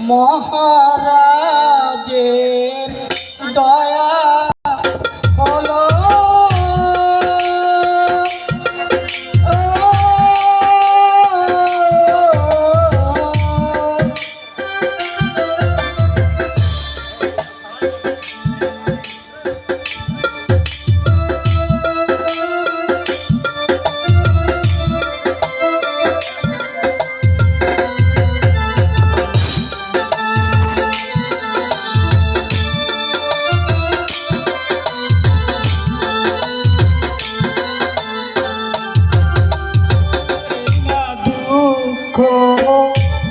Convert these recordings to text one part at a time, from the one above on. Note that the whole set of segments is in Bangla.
মহারাজের দয়া হলো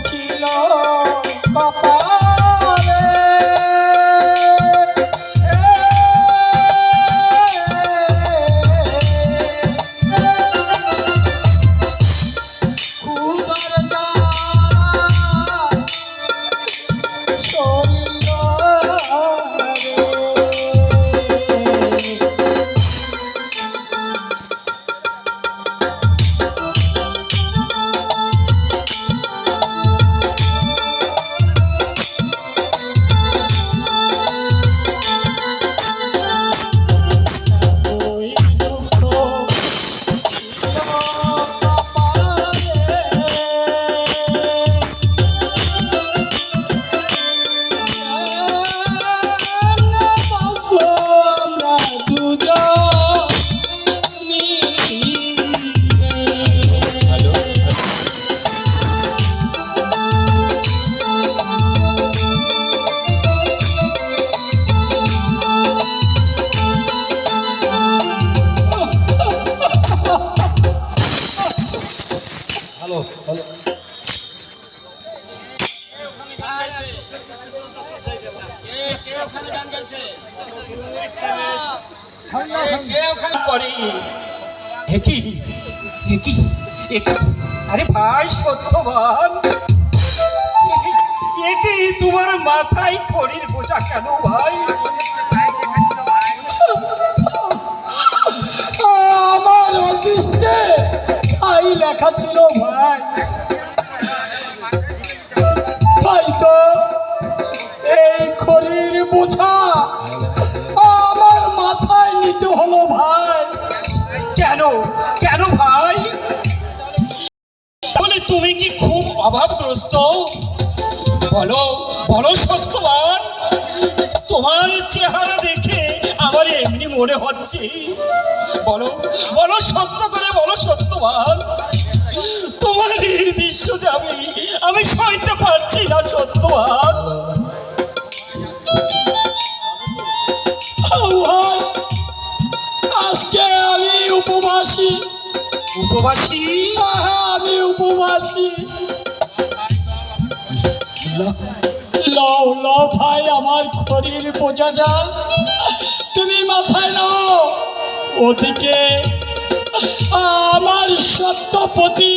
ছিল কপালে আরে ভাই সত্যবান, এটি তোমার মাথায় খড়ির বোঝা কেন ভাই? আমার অদৃষ্টে তাই লেখা ছিল ভাই, তাই তো এই খড়ির বোঝা আমার মাথায় নিতে হলো ভাই। কেন কেন ভাই? বলে তুমি কি খুব অভাবগ্রস্ত? বলো বলো সত্যবান, তোমার চেহারা দেখে আমার এমনি মনে হচ্ছে। বলো বলো সত্য করে বলো সত্যবান, তোমার এই দৃশ্যতে আমি সইতে পারছি না সত্যবান। ভাই আজকে আমি উপবাসী। উপবাসী? আমি উপবাসী। লও লও ভাই আমার খড়ির বোঝাটা তুমি মাথায় নাও। ওদিকে আমার সত্যপতি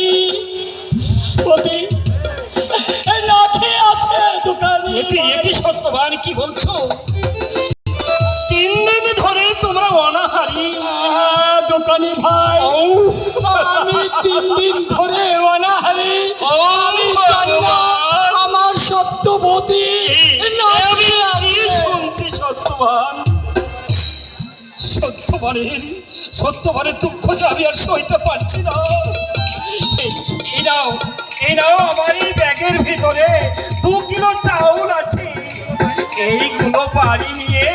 না খেয়ে আছে দোকানে। এটি সত্যবান কি বলছো? 3 দিন ধরে তোমরা অনাহারি? দোকানি ভাই আমি 3 দিন ধরে অনাহারি। আমি জানি না আমার সত্যবতী শুনছি সত্যবান। সত্যবানের দুঃখ যে আমি আর সইতে পারছি না। এই নাও আমার এই ব্যাগের ভিতরে 2 কিলো চাউল আছে, এইগুলো বাড়ি নিয়ে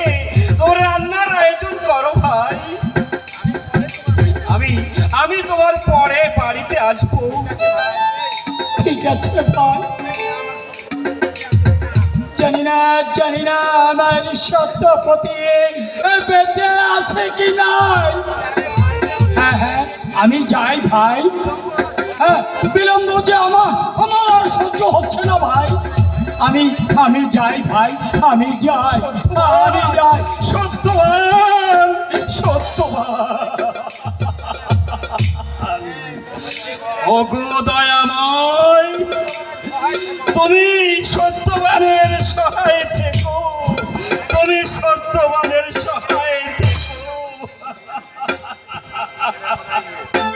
তোর রান্নার আয়োজন করো ভাই। আমি তোমার পরে বাড়িতে আসবো। ঠিক আছে ভাই। জানি না আমার সত্যপতি বেঁচে আছে কি নাই। হ্যাঁ আমি যাই ভাই। হ্যাঁ বিলম্ব যে আমার আর সহ্য হচ্ছে না ভাই। আমি যাই ভাই, আমি যাই। সত্যবান ওগো দয়াময়, তুমি সত্যবানের সহায় থেকো, তুমি সত্যবানের